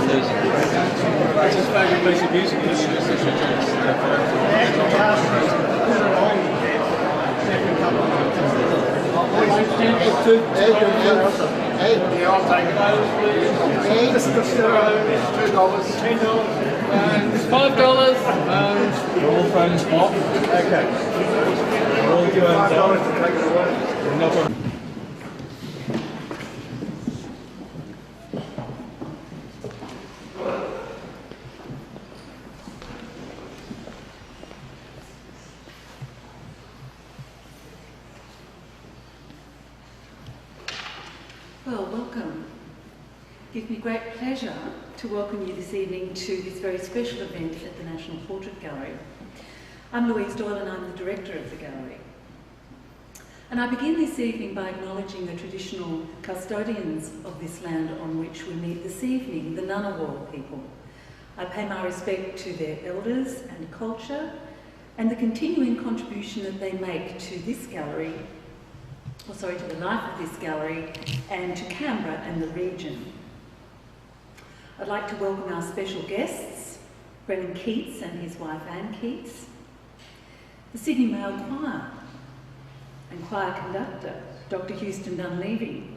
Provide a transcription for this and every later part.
What's his favourite piece of music? Yeah, I'll take it. $2. $5 and all friends pop. Okay. All you $5 to take it away. No problem. Well, welcome. It gives me great pleasure to welcome you this evening to this very special event at the National Portrait Gallery. I'm Louise Doyle and I'm the director of the gallery. And I begin this evening by acknowledging the traditional custodians of this land on which we meet this evening, the Ngunnawal people. I pay my respect to their elders and culture and the continuing contribution that they make to this gallery, to the life of this gallery, and to Canberra and the region. I'd like to welcome our special guests, Brennan Keats and his wife Anne Keats, the Sydney Male Choir and choir conductor, Dr. Houston Dunleavy,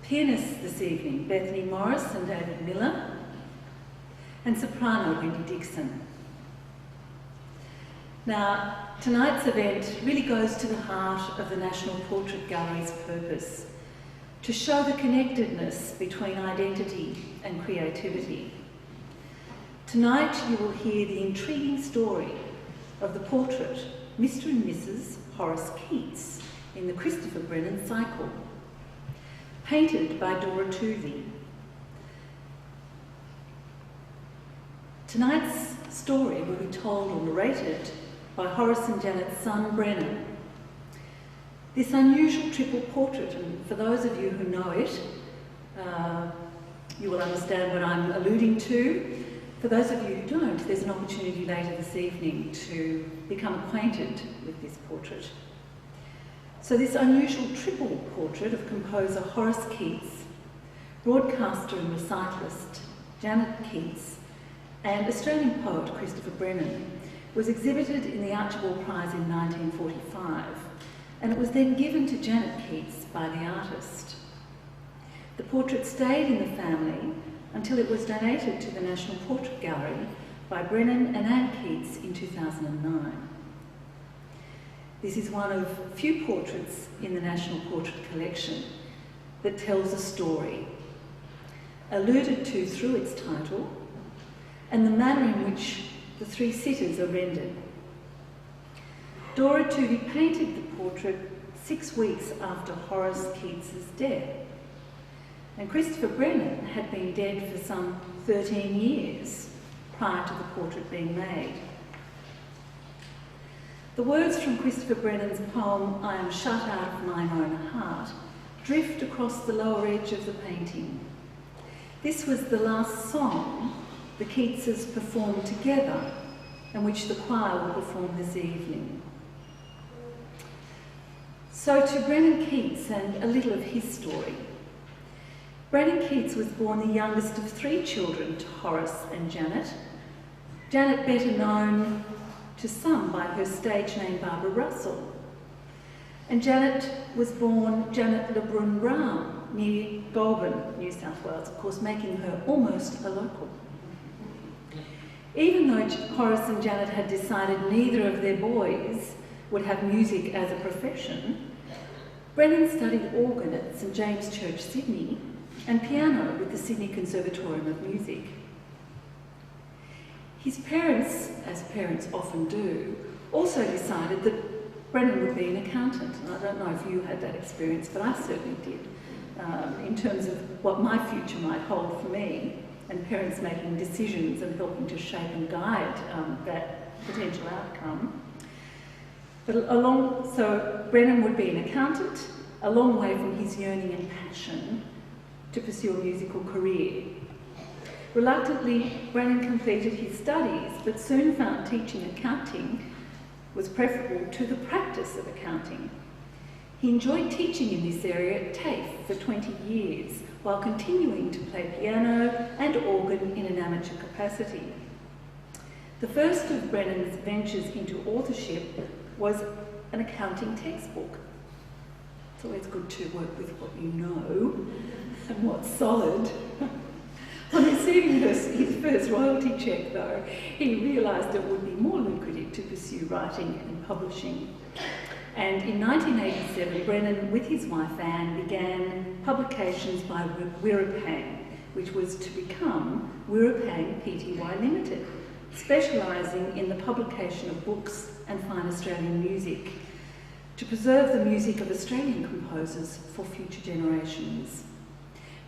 pianists this evening, Bethany Morris and David Miller, and soprano Wendy Dixon. Now, tonight's event really goes to the heart of the National Portrait Gallery's purpose, to show the connectedness between identity and creativity. Tonight you will hear the intriguing story of the portrait Mr. and Mrs. Horace Keats in the Christopher Brennan cycle, painted by Dora Tuvey. Tonight's story will be told or narrated by Horace and Janet's son, Brennan. This unusual triple portrait, and for those of you who know it, you will understand what I'm alluding to. For those of you who don't, there's an opportunity later this evening to become acquainted with this portrait. So this unusual triple portrait of composer Horace Keats, broadcaster and recitalist Janet Keats, and Australian poet Christopher Brennan was exhibited in the Archibald Prize in 1945, and it was then given to Janet Keats by the artist. The portrait stayed in the family until it was donated to the National Portrait Gallery by Brennan and Anne Keats in 2009. This is one of few portraits in the National Portrait Collection that tells a story, alluded to through its title, and the manner in which the three sitters are rendered. Dora Tuvey painted the portrait 6 weeks after Horace Keats's death, and Christopher Brennan had been dead for some 13 years prior to the portrait being made. The words from Christopher Brennan's poem, "I am shut out of mine own heart," drift across the lower edge of the painting. This was the last song the Keatses performed together, and which the choir will perform this evening. So to Brennan Keats and a little of his story. Brennan Keats was born the youngest of 3 children to Horace and Janet. Janet better known to some by her stage name Barbara Russell. And Janet was born Janet LeBrun Brown near Goulburn, New South Wales, of course making her almost a local. Even though Horace and Janet had decided neither of their boys would have music as a profession, Brennan studied organ at St James Church, Sydney, and piano with the Sydney Conservatorium of Music. His parents, as parents often do, also decided that Brennan would be an accountant. And I don't know if you had that experience, but I certainly did, in terms of what my future might hold for me, and parents making decisions and helping to shape and guide that potential outcome. So Brennan would be an accountant, a long way from his yearning and passion to pursue a musical career. Reluctantly, Brennan completed his studies, but soon found teaching accounting was preferable to the practice of accounting. He enjoyed teaching in this area at TAFE for 20 years, while continuing to play piano and organ in an amateur capacity. The first of Brennan's ventures into authorship was an accounting textbook. It's always good to work with what you know and what's solid. On receiving his first royalty cheque, though, he realised it would be more lucrative to pursue writing and publishing. And in 1987, Brennan, with his wife Anne, began publications by Wirrapang, which was to become Wirrapang Pty Limited, specialising in the publication of books and fine Australian music, to preserve the music of Australian composers for future generations.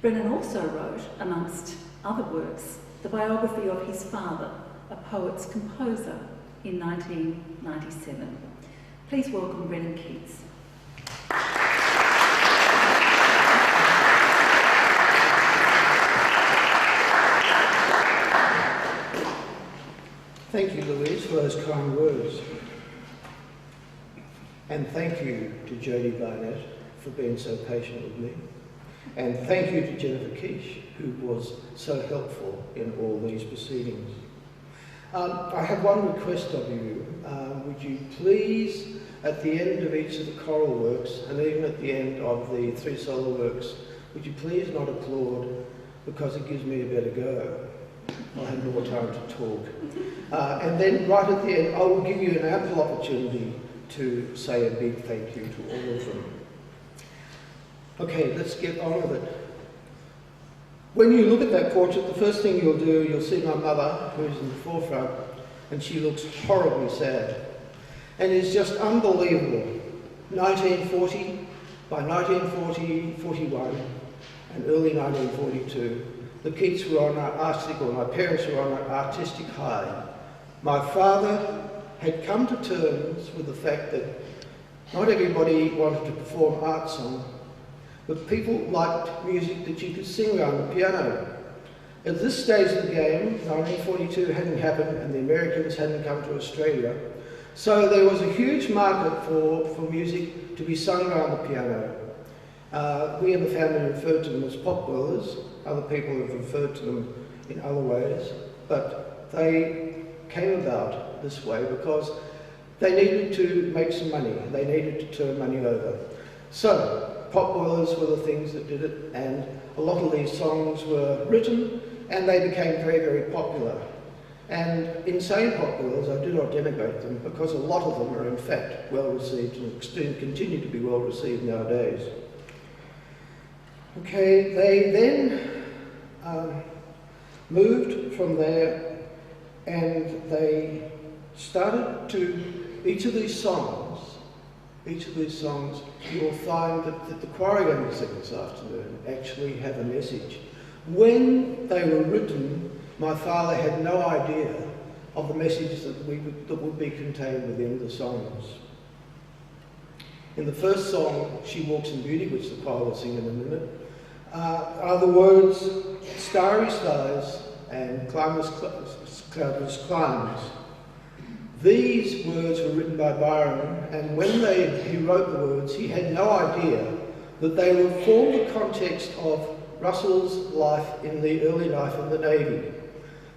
Brennan also wrote, amongst other works, the biography of his father, a poet's composer, in 1997. Please welcome Brennan Keats. Thank you, Louise, for those kind words. And thank you to Jodie Barnett for being so patient with me. And thank you to Jennifer Quiche, who was so helpful in all these proceedings. I have one request of you. Would you please, at the end of each of the choral works, and even at the end of the 3 solo works, would you please not applaud, because it gives me a better go. I'll have more time to talk. And then right at the end, I will give you an ample opportunity to say a big thank you to all of them. Okay, let's get on with it. When you look at that portrait, the first thing you'll do, you'll see my mother, who's in the forefront, and she looks horribly sad. And it's just unbelievable. 1940, by 1940, 41, and early 1942, the Keats were on my parents were on an artistic high. My father had come to terms with the fact that not everybody wanted to perform art song, but people liked music that you could sing around the piano. At this stage of the game, 1942 hadn't happened and the Americans hadn't come to Australia, so there was a huge market for music to be sung around the piano. We in the family referred to them as pot boilers. Other people have referred to them in other ways, but they came about this way because they needed to make some money. They needed to turn money over. So pot boilers were the things that did it, and a lot of these songs were written and they became very, very popular. And in saying pot boilers, I do not denigrate them because a lot of them are in fact well received and continue to be well received nowadays. Okay, they then moved from there and they started to, each of these songs, you will find that the choir are going to sing this afternoon actually have a message. When they were written, my father had no idea of the message that would be contained within the songs. In the first song, She Walks in Beauty, which the choir will sing in a minute, are the words Starry Skies and Cloudless Climes. These words were written by Byron, and when he wrote the words, he had no idea that they would form the context of Russell's life in the early life of the Navy.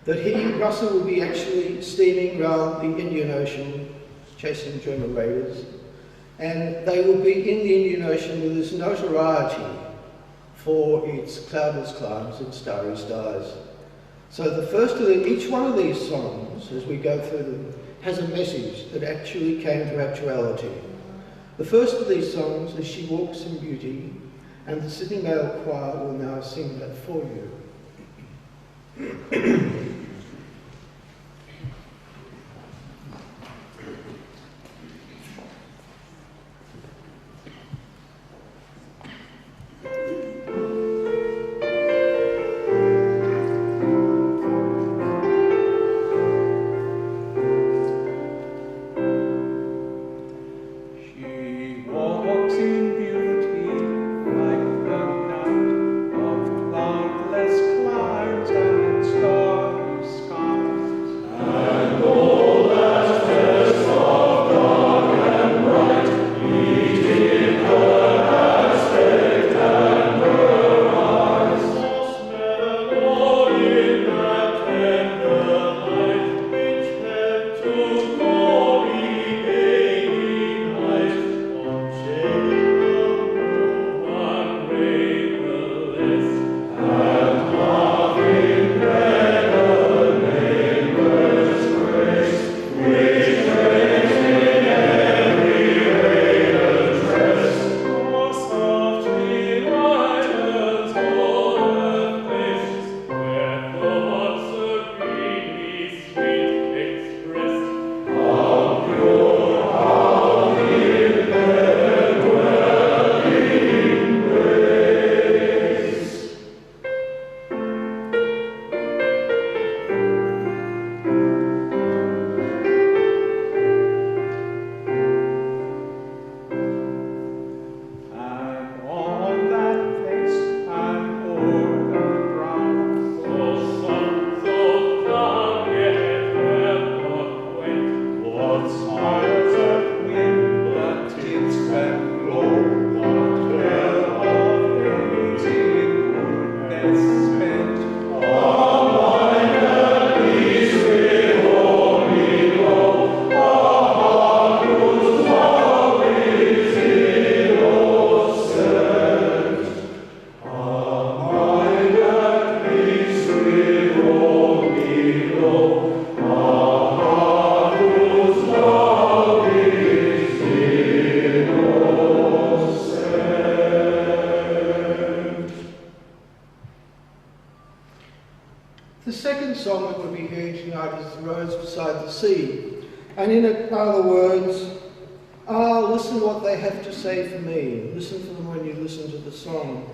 That Russell would be actually steaming around the Indian Ocean, chasing German raiders, and they would be in the Indian Ocean with this notoriety for its cloudless climes and starry skies. So the first of each one of these songs, as we go through them, has a message that actually came to actuality. The first of these songs is She Walks in Beauty, and the Sydney Male Choir will now sing that for you. Cloudless climes and stars. the sea. And in other words, listen what they have to say for me. Listen for them when you listen to the song.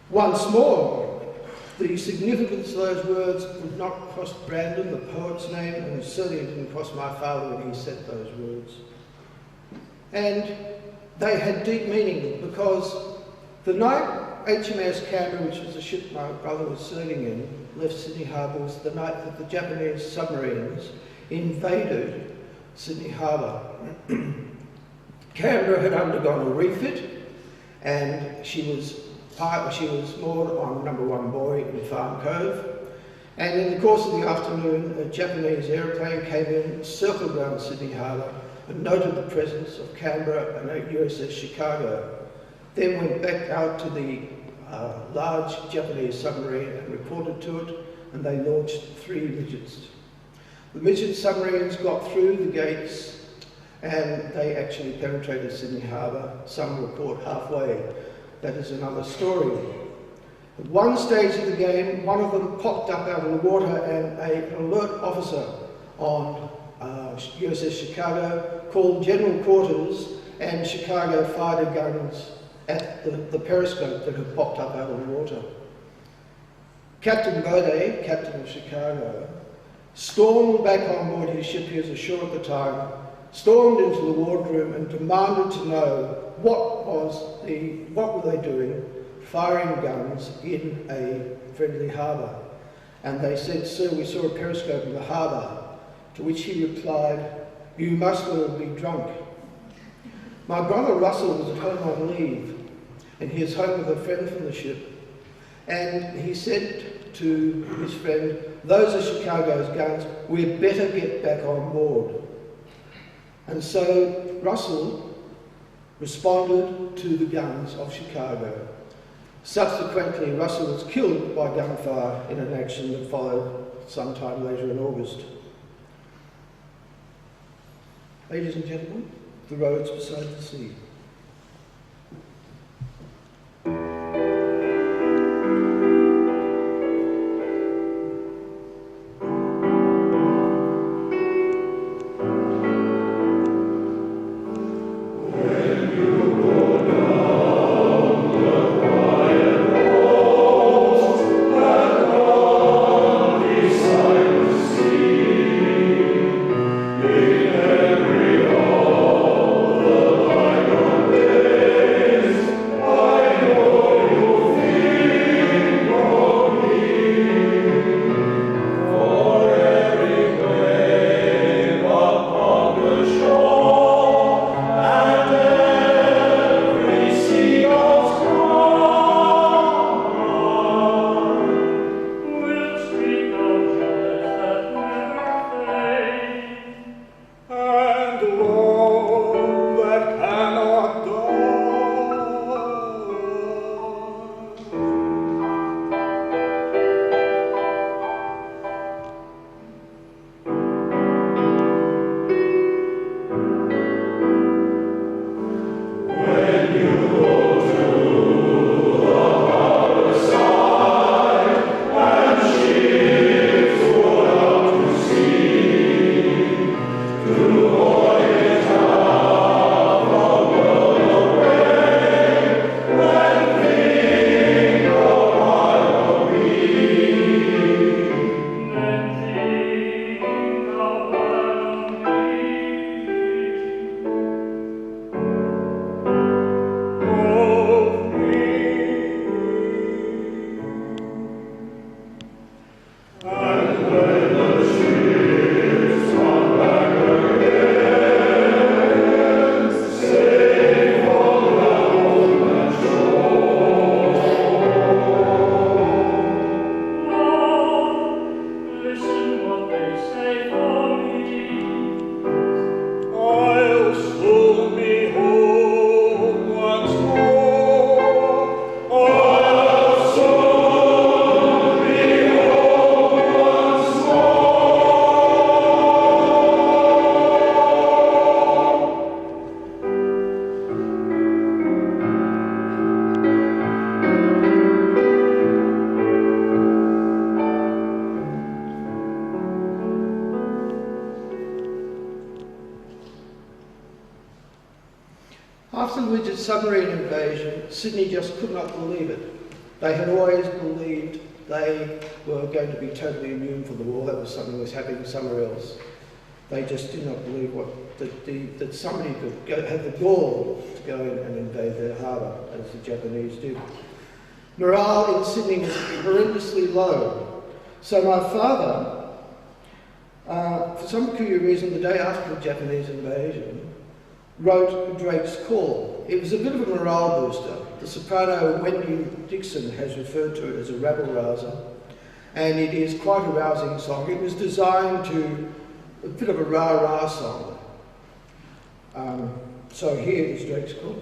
Once more, the significance of those words would not cross Brandon, the poet's name, and it certainly didn't cross my father when he said those words. And they had deep meaning because the night HMS Canberra, which was the ship my brother was sailing in, left Sydney Harbour, was the night that the Japanese submarines invaded Sydney Harbour. Canberra had undergone a refit, and she was moored on number 1 buoy in Farm Cove. And in the course of the afternoon, a Japanese aeroplane came in, circled around Sydney Harbour, and noted the presence of Canberra and USS Chicago. Then went back out to the large Japanese submarine and reported to it, and they launched 3 midgets. The midget submarines got through the gates, and they actually penetrated Sydney Harbour. Some report halfway. That is another story. At one stage of the game, one of them popped up out of the water, and an alert officer on USS Chicago called General Quarters, and Chicago fired guns at the periscope that had popped up out of the water. Captain Bode, captain of Chicago, stormed back on board his ship, he was ashore at the time, stormed into the wardroom and demanded to know what were they doing firing guns in a friendly harbour. And they said, "Sir, we saw a periscope in the harbour," to which he replied, "You must well be drunk." My brother Russell was at home on leave, and he is home with a friend from the ship, and he said to his friend, "Those are Chicago's guns, we'd better get back on board." And so Russell responded to the guns of Chicago. Subsequently, Russell was killed by gunfire in an action that followed sometime later in August. Ladies and gentlemen, the roads beside the sea. After the submarine invasion, Sydney just could not believe it. They had always believed they were going to be totally immune from the war. That was something that was happening somewhere else. They just did not believe that somebody could have the gall to go in and invade their harbour, as the Japanese did. Morale in Sydney was horrendously low. So my father, for some peculiar reason, the day after the Japanese invasion, wrote Drake's Call. It was a bit of a morale booster. The soprano Wendy Dixon has referred to it as a rabble-rouser, and it is quite a rousing song. It was designed to a bit of a rah-rah song. So here is Drake's Call.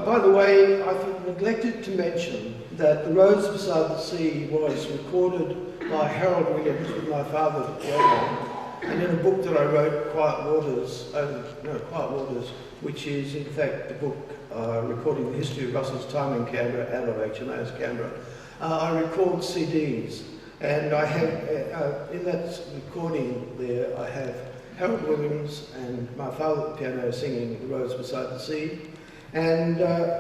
By the way, I've neglected to mention that The Roads Beside the Sea was recorded by Harold Williams with my father, and in a book that I wrote, Quiet Waters, which is in fact the book recording the history of Russell's time in Canberra out of HMAS Canberra. I record CDs, and I have, in that recording there, I have Harold Williams and my father at the piano singing The Roads Beside the Sea. And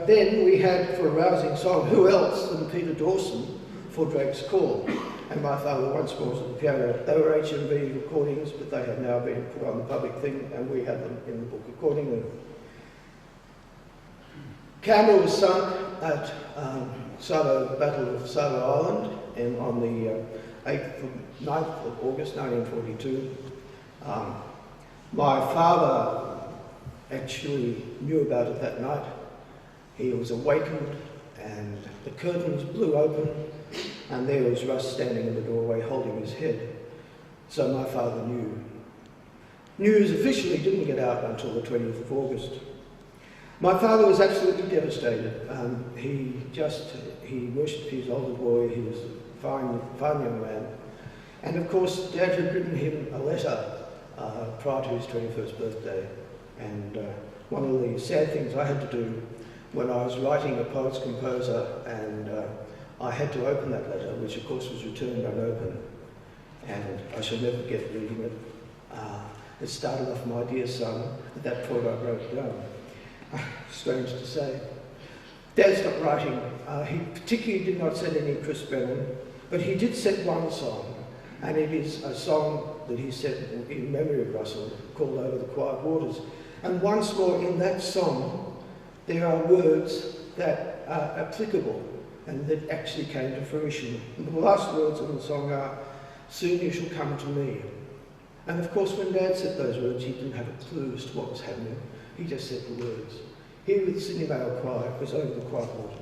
then we had, for a rousing song, who else than Peter Dawson for Drake's Call. And my father once more was at the piano. They were HMV recordings, but they have now been put on the public thing, and we have them in the book accordingly. Canberra was sunk at Battle of Salo Island and on the 9th of August 1942. My father actually knew about it that night. He was awakened and the curtains blew open and there was Russ standing in the doorway holding his head. So my father knew. News officially didn't get out until the 20th of August. My father was absolutely devastated. He worshipped his older boy. He was fine young man. And of course, Dad had written him a letter prior to his 21st birthday. And one of the sad things I had to do when I was writing a poet's composer, and I had to open that letter, which of course was returned unopened. And I shall never forget reading it. It started off, "My dear son." At that point I wrote it down. Strange to say. Dad stopped writing. He particularly did not send any Chris Brennan, but he did send one song, and it is a song that he sent in memory of Russell called "Over the Quiet Waters." And once more in that song, there are words that are applicable and that actually came to fruition. And the last words of the song are, "Soon you shall come to me." And of course, when Dad said those words, he didn't have a clue as to what was happening. He just said the words. Here with the Sydney Vale Choir, it was "Over the Quiet Waters."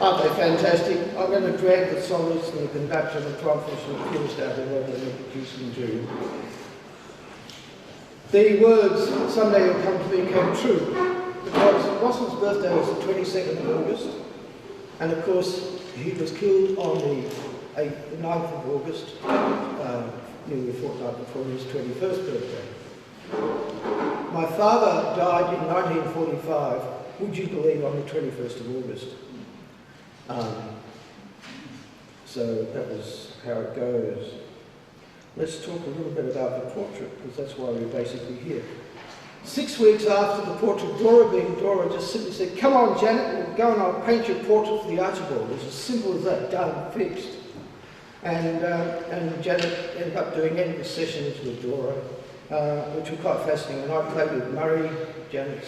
Aren't they fantastic? I'm going to drag the soloists and the conductor and the trumpets and the pianist out of the way and introduce them to you. The words, "Someday You'll Come to Me," came true because Russell's birthday was the 22nd of August, and of course he was killed on the 9th of August, nearly a fortnight before his 21st birthday. My father died in 1945, would you believe, on the 21st of August. So that was how it goes. Let's talk a little bit about the portrait, because that's why we're basically here. 6 weeks after the portrait, Dora just simply said, "Come on, Janet, we'll go and I'll paint your portrait for the Archibald." It was as simple as that, done, fixed. And Janet ended up doing endless sessions with Dora, which were quite fascinating. And I played with Murray, Dora's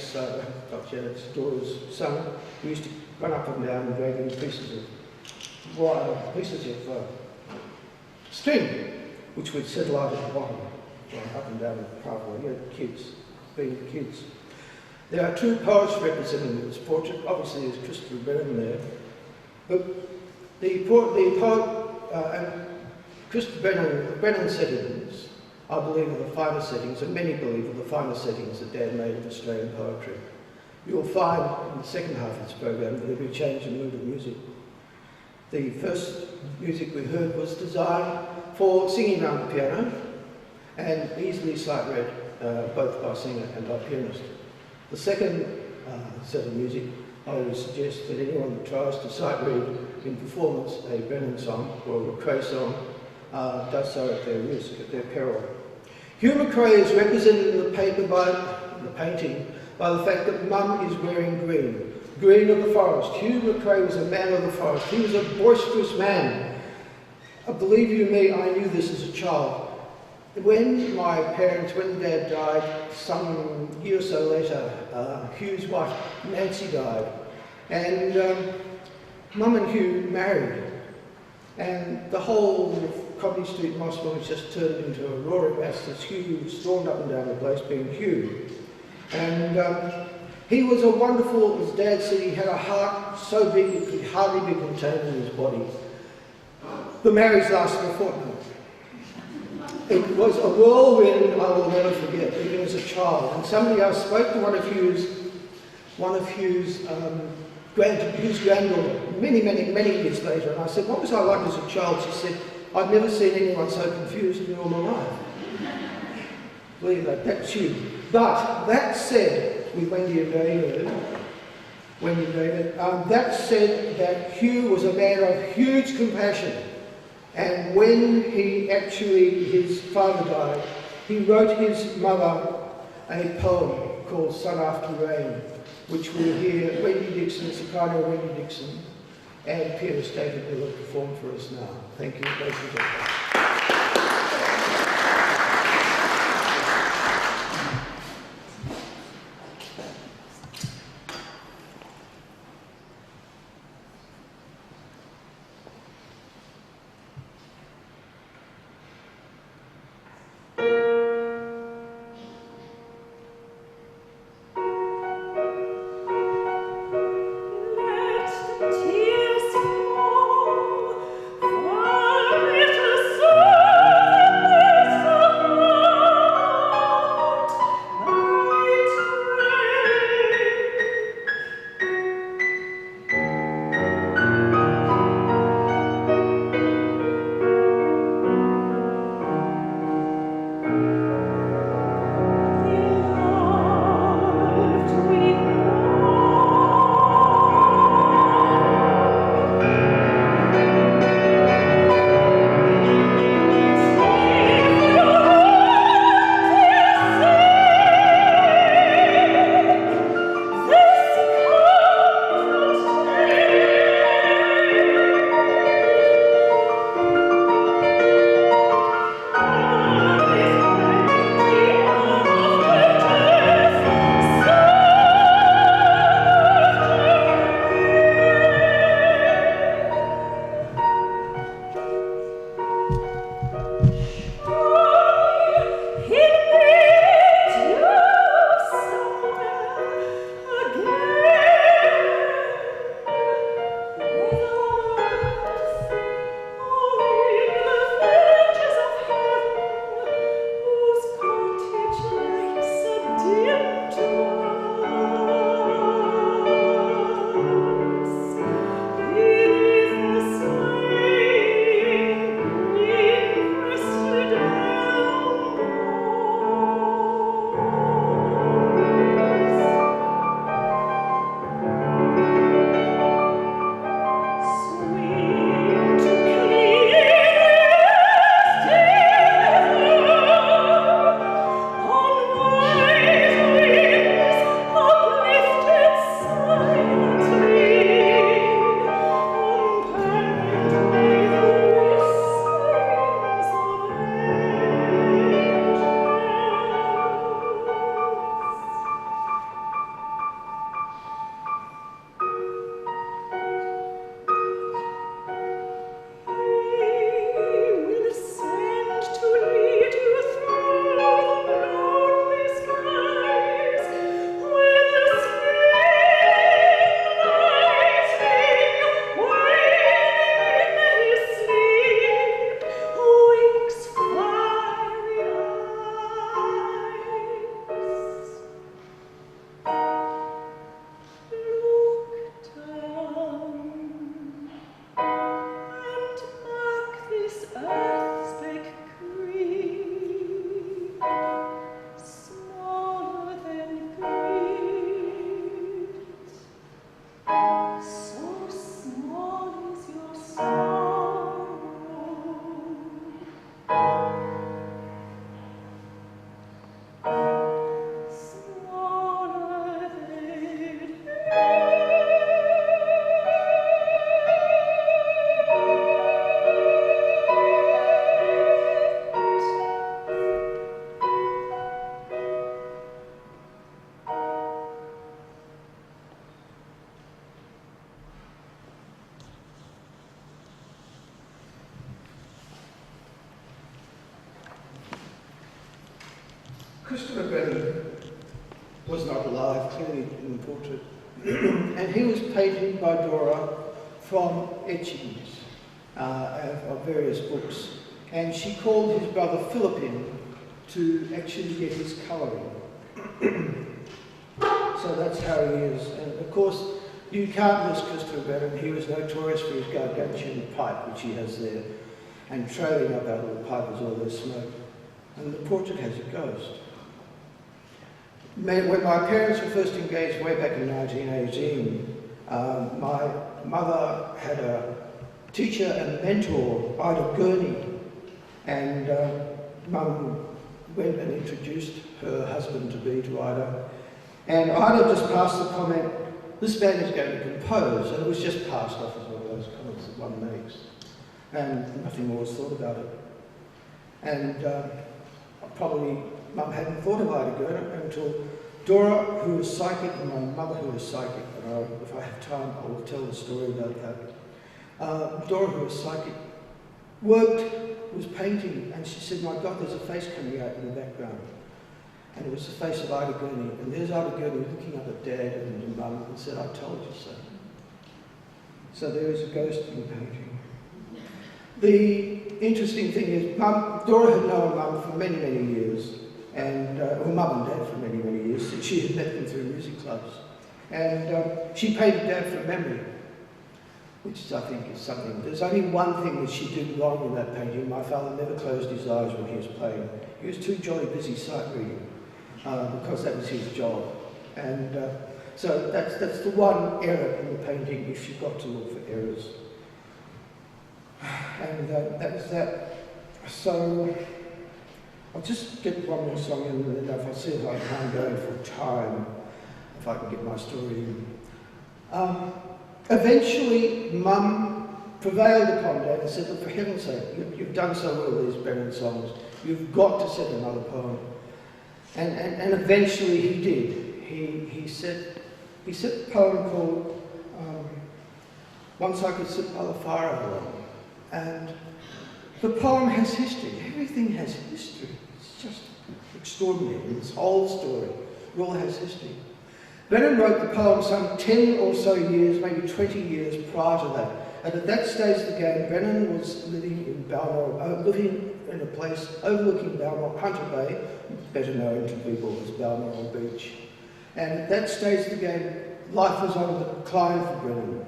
son. We used to run up and down and drag in pieces of wire, pieces of string. which would settle out at the bottom, going up and down the pathway. Keats, being Keats. There are two poets representing this portrait. Obviously, there's Christopher Brennan there. But the poet and Christopher Brennan's settings, I believe, are the finer settings, and many believe are the finer settings that Dad made of Australian poetry. You'll find in the second half of this program that there'll be a change in mood of music. The first music we heard was designed for singing around the piano and easily sight-read, both by singer and by pianist. The second set of music, I would suggest that anyone that tries to sight-read in performance a Brennan song or a McRae song does so at their risk, at their peril. Hugh McRae is represented in the painting by the fact that Mum is wearing green. Green of the forest. Hugh McRae was a man of the forest. He was a boisterous man. Believe you me, I knew this as a child. When Dad died, some year or so later, Hugh's wife, Nancy, died. And Mum and Hugh married. And the whole Coventry Street Mossville was just turned into a roaring mass as Hugh stormed up and down the place being Hugh. And he was a wonderful, as Dad said, he had a heart so big it could hardly be contained in his body. The marriage lasted a fortnight. It was a whirlwind I will never forget, even as a child. And somebody else spoke to one of Hugh's granddaughter many years later, and I said, what was I like as a child? She said, I've never seen anyone so confused in all my life. Believe that, that's Hugh. But that said, with Wendy and David, that said that Hugh was a man of huge compassion. And when his father died, he wrote his mother a poem called Sun After Rain, which we'll hear Wendy Dixon, soprano Wendy Dixon, and pianist David Miller perform for us now. Thank you, ladies and gentlemen. Tears fall, for little Christopher Brennan was not alive, clearly in the portrait, and he was painted by Dora from etchings of various books, and she called his brother Philip in to actually get his colouring. So that's how he is, and of course you can't miss Christopher Brennan. He was notorious for his gargantuan pipe, which he has there, and trailing up out of the pipe is all this smoke. And the portrait has a ghost. When my parents were first engaged way back in 1918, my mother had a teacher and mentor, Ida Gurney, and Mum went and introduced her husband-to-be to Ida. And Ida just passed the comment, this man is going to compose, and it was just passed off as one of those comments that one makes. And nothing more was thought about it. And probably Mum hadn't thought of Ida Gurney until Dora, who was psychic, and my mother, who was psychic, and if I have time, I will tell the story about that. Dora, who was psychic, was painting, and she said, my God, there's a face coming out in the background. And it was the face of Ida Gurney, and there's Ida Gurney looking up at Dad and Mum and said, I told you so. So there is a ghost in the painting. The interesting thing is, Dora had known Mum for many, many years, and Mum and Dad for many, many years. She had met them through music clubs. And she painted Dad from memory, which I think is something. There's only one thing that she did wrong in that painting. My father never closed his eyes when he was playing. He was too jolly busy sight reading, because that was his job. And so that's the one error in the painting, if you've got to look for errors. And that was that. So I'll just get one more song in, and then if I see how I'm going for time, if I can get my story in. Eventually, Mum prevailed upon Dad and said, look, for heaven's sake, you've done so well with these Brennan songs, you've got to set another poem. And eventually he did. He set a poem called Once I Could Sit by the Fire Alone. And the poem has history. Everything has history. It's just extraordinary. This whole story, it all has history. Brennan wrote the poem some 10 or so years, maybe 20 years prior to that. And at that stage of the game, Brennan was living in Balmoral, living in a place overlooking Balmoral, Hunter Bay, better known to people as Balmoral Beach. And at that stage of the game, life was on the decline for Brennan.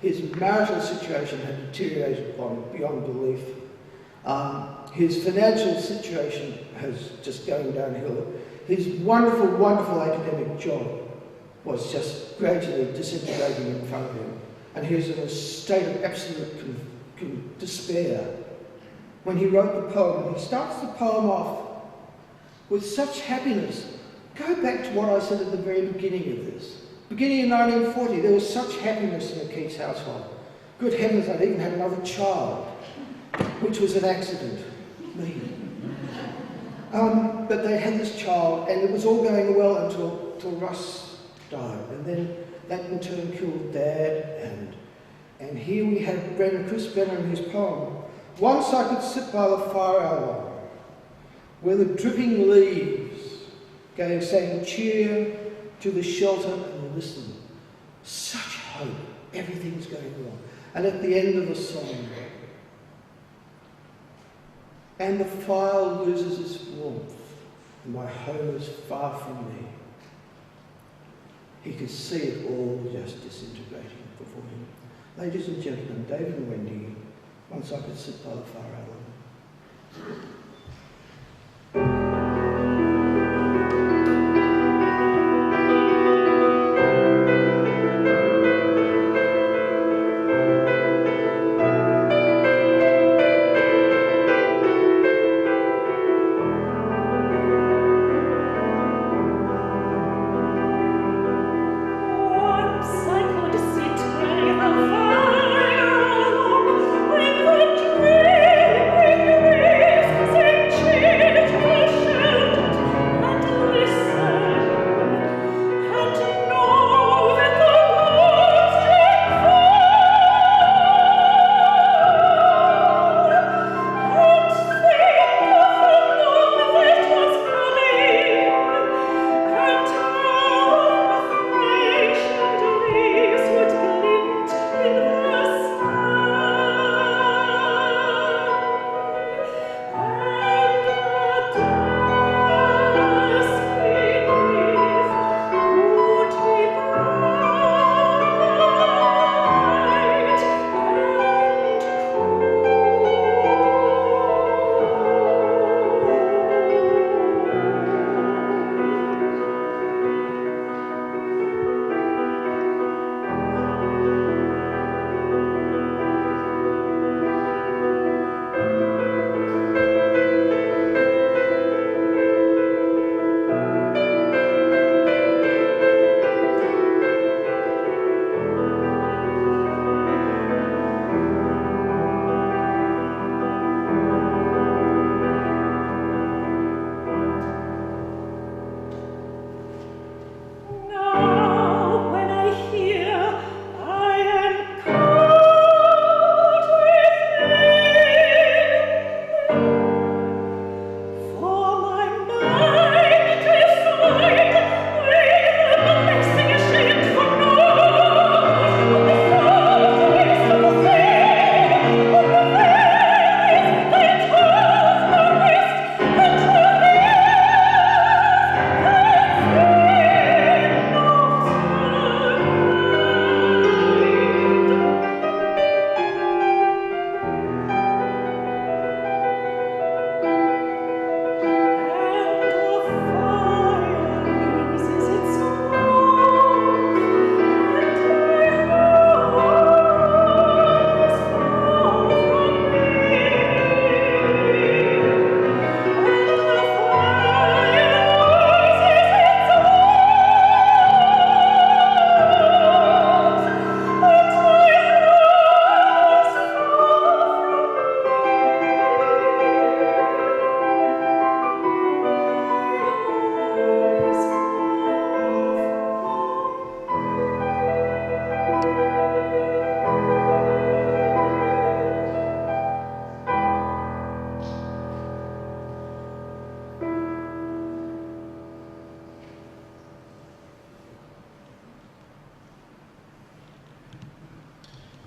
His marital situation had deteriorated beyond belief. His financial situation has just going downhill. His wonderful, wonderful academic job was just gradually disintegrating in front of him. And he was in a state of absolute despair. When he wrote the poem, he starts the poem off with such happiness. Go back to what I said at the very beginning of this. Beginning in 1940, there was such happiness in the Keats household. Good heavens, I'd even had another child, which was an accident. Me. But they had this child, and it was all going well until Russ died. And then that in turn killed Dad, and here we have Chris Brennan in his poem. Once I could sit by the fire alone, where the dripping leaves sang cheer to the shelter and listen. Such hope, everything's going wrong. And at the end of the song, and the fire loses its warmth, and my home is far from me. He could see it all just disintegrating before him. Ladies and gentlemen, David and Wendy, Once I Could Sit by the Fire Alone. Say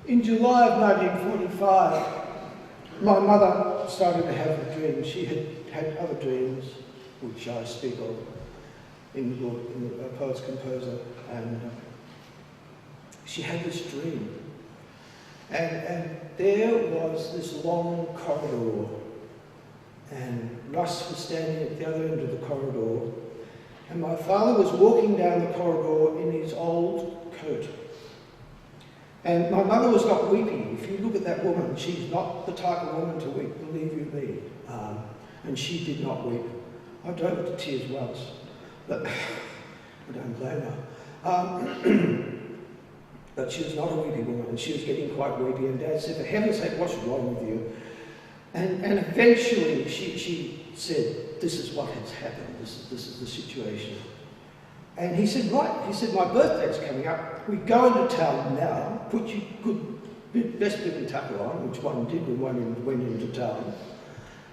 In July of 1945, my mother started to have a dream. She had had other dreams, which I speak of in the book, in the Poet's Composer, and she had this dream. And there was this long corridor, and Russ was standing at the other end of the corridor, and my father was walking down the corridor in his old coat. And my mother was not weeping. If you look at that woman, she's not the type of woman to weep, believe you me. And she did not weep. I drove her to tears once, but I don't blame her. But she was not a weepy woman, and she was getting quite weepy, and Dad said, for heaven's sake, what's wrong with you? And eventually she said, this is what has happened, this is the situation. And he said, right, he said, my birthday's coming up, we go into town now, put your best bib and tucker on, which one did when one went into town.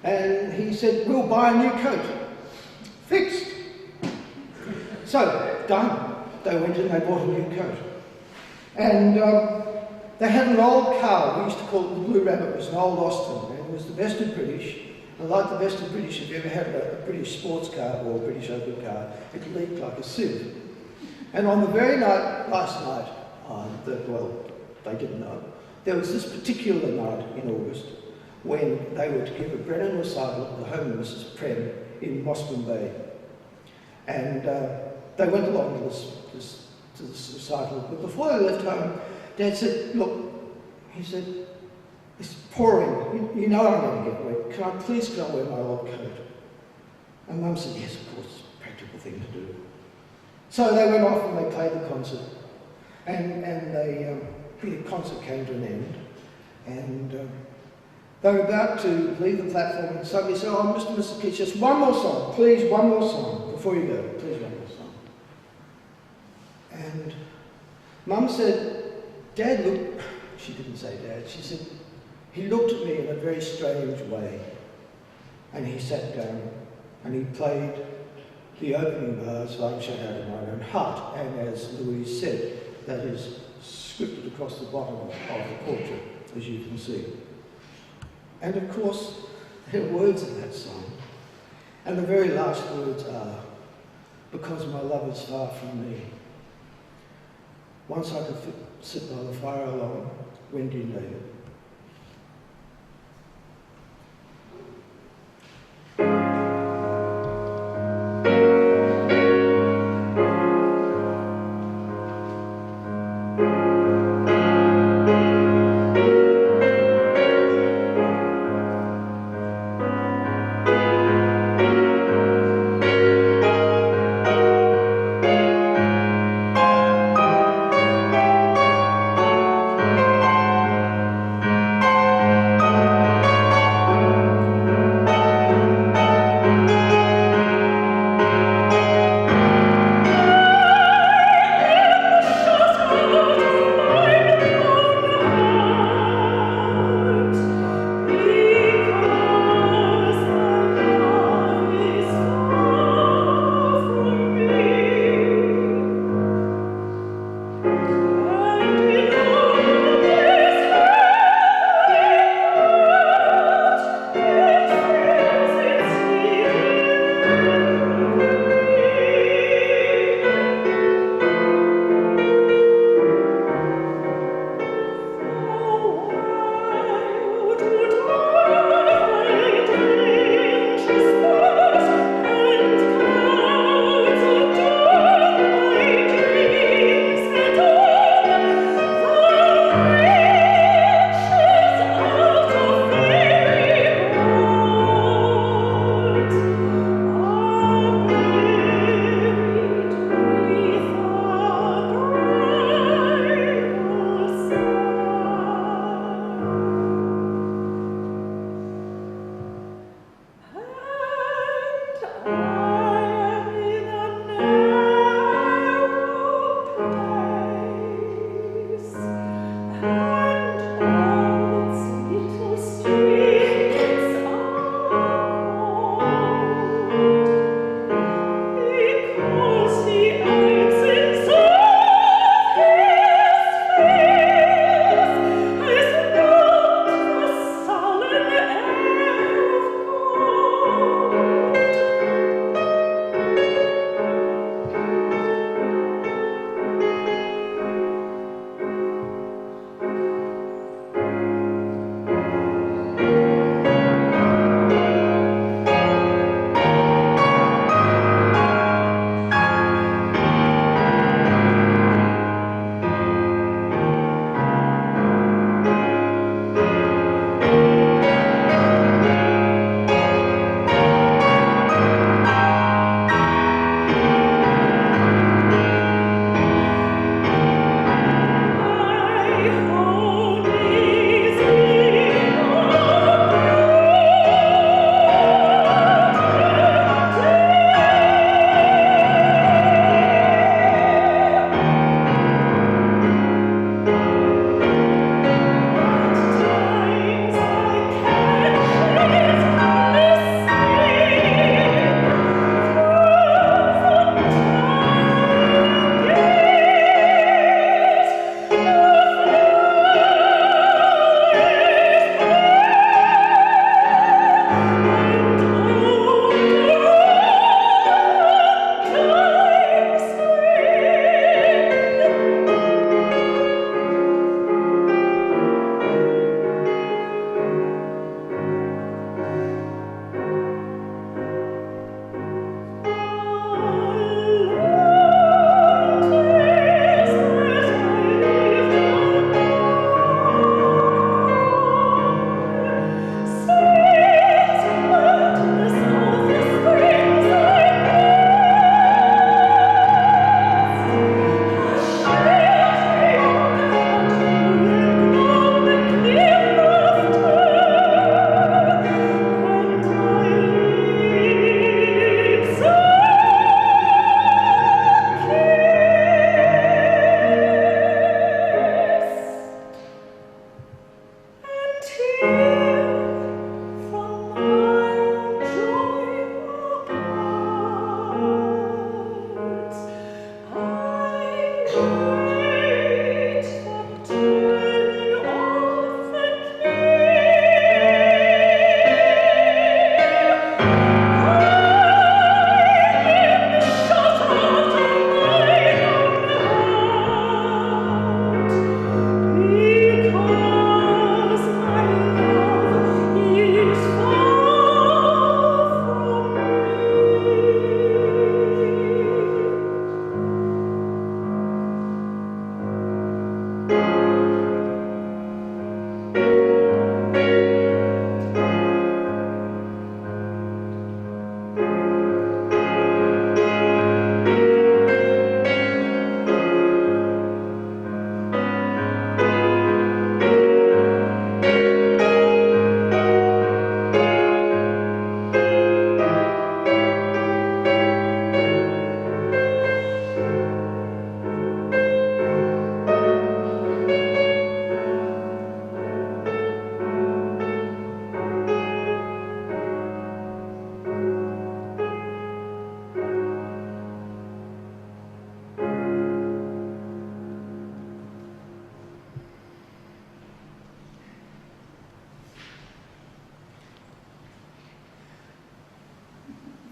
And he said, we'll buy a new coat. Fixed. So, done. They went and they bought a new coat. And they had an old car, we used to call it the Blue Rabbit, it was an old Austin, and it was the best of British. And like the best of British, if you ever had a British sports car or a British open car, it leaked like a sieve. And on the very night, last night, well, they didn't know, there was this particular night in August when they were to give a Brennan recital at the home of Mrs. Prem in Mossman Bay. And they went along to this recital, but before they left home, Dad said, look, he said, it's pouring, you know I'm going to get wet, can I wear my old coat? And Mum said, yes, of course, it's a practical thing to do. So they went off and they played the concert, and the concert came to an end, and they were about to leave the platform, and suddenly said, oh, Mr. Keats, just one more song, please, one more song, before you go, please, one more song. And Mum said, Dad looked, she didn't say Dad, she said, he looked at me in a very strange way, and he sat down and he played the opening bars, Like Shut Out of My Own Heart, and as Louise said, that is scripted across the bottom of the portrait, as you can see. And of course, there are words in that song, and the very last words are, because my love is far from me. Once I could sit by the fire alone, when do you know it?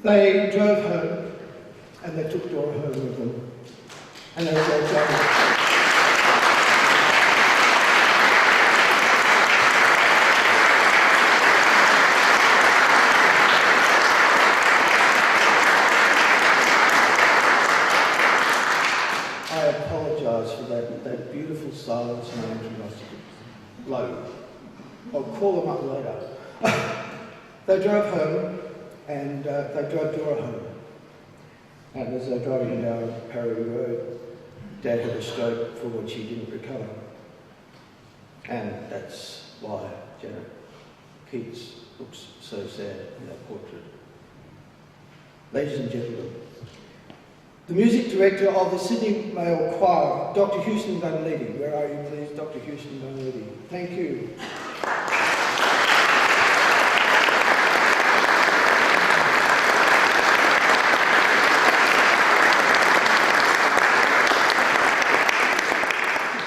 They drove home, and they took Dora home with them. And as they drove, I apologise for that beautiful silence and interrupted bloke. I'll call them up later. They drove home, and they drove Dora home. And as they were driving down Parry Road, Dad had a stroke for which he didn't recover. And that's why Janet Keats looks so sad in that portrait. Ladies and gentlemen, the music director of the Sydney Male Choir, Dr. Houston Dunleavy. Where are you, please, Dr. Houston Dunleavy? Thank you.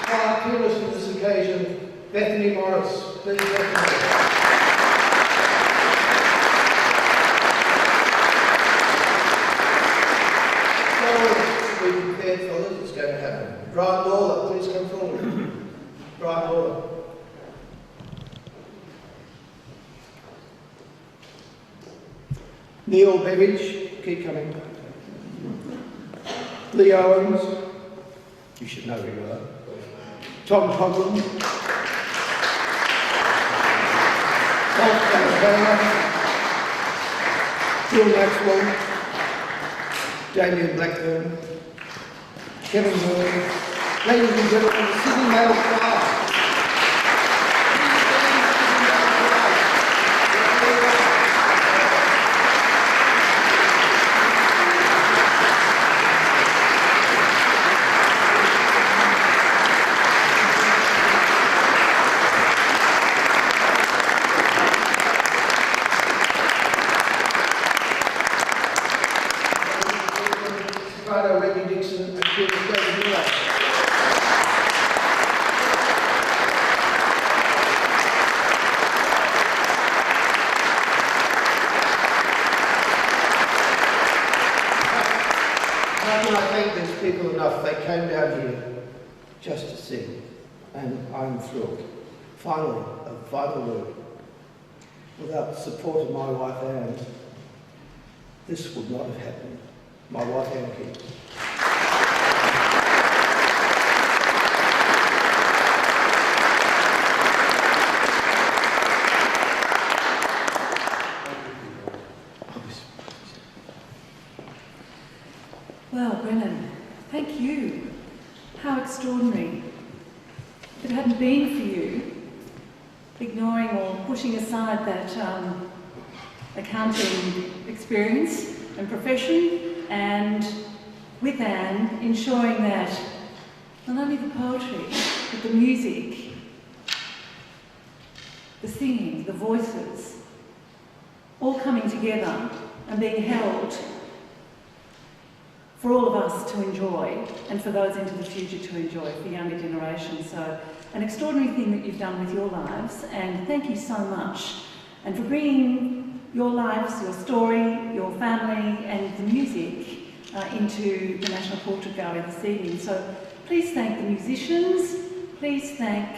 Choir pianist for this occasion, Bethany Morris. Please, Bethany. Be prepared, fellas, it's going to happen. Brian Lawler, please come forward. Brian Lawler. Neil Beveridge, keep coming. Lee Owens, you should know who you are. Tom Coghlan. Bob Calabella. Phil Maxwell. Damien Blackburn. Kevin Moore, ladies and gentlemen, the Sydney Male Choir. Soprano Reggie Dixon and David Miller. How can I thank these people enough? They came down here just to sing, and I'm thrilled. Finally, a vital word. Without the support of my wife Anne, this would not have happened. My wife Anne Keats. Well, Brennan, thank you. How extraordinary. If it hadn't been for you, ignoring or pushing aside that accounting experience and profession, and with Anne, ensuring that not only the poetry, but the music, the singing, the voices, all coming together and being held for all of us to enjoy, and for those into the future to enjoy, for younger generations. So, an extraordinary thing that you've done with your lives, and thank you so much. And for bringing your lives, your story, your family, and the music into the National Portrait Gallery this evening. So, please thank the musicians, please thank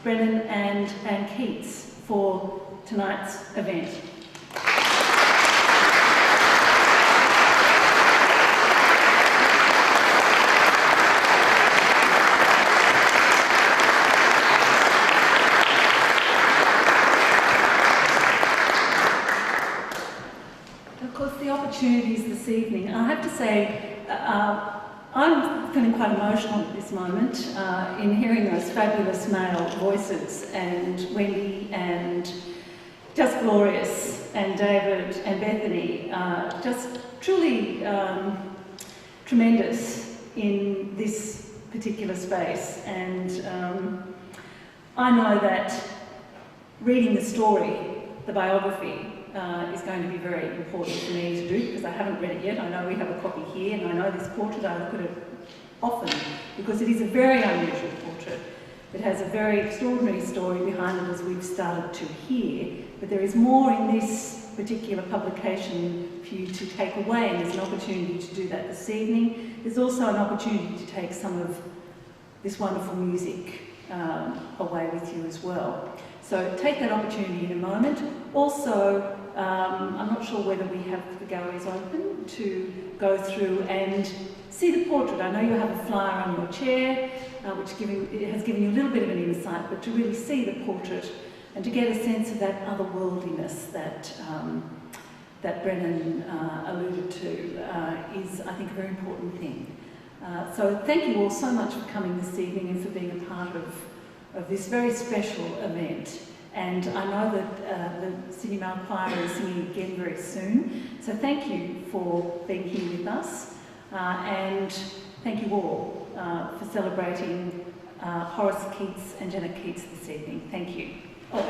Brennan and Keats for tonight's event. Opportunities this evening. I have to say, I'm feeling quite emotional at this moment in hearing those fabulous male voices, and Wendy and just glorious, and David and Bethany, just truly tremendous in this particular space. And I know that reading the story, the biography, is going to be very important for me to do, because I haven't read it yet. I know we have a copy here, and I know this portrait, I look at it often, because it is a very unusual portrait. It has a very extraordinary story behind it, as we've started to hear, but there is more in this particular publication for you to take away, and there's an opportunity to do that this evening. There's also an opportunity to take some of this wonderful music away with you as well. So take that opportunity in a moment. Also, I'm not sure whether we have the galleries open to go through and see the portrait. I know you have a flyer on your chair, which has given you a little bit of an insight, but to really see the portrait and to get a sense of that otherworldliness that that Brennan alluded to is, I think, a very important thing. So thank you all so much for coming this evening and for being a part of this very special event. And I know that the Sydney Mail Choir is singing again very soon. So thank you for being here with us. And thank you all for celebrating Horace Keats and Janet Keats this evening. Thank you. Oh,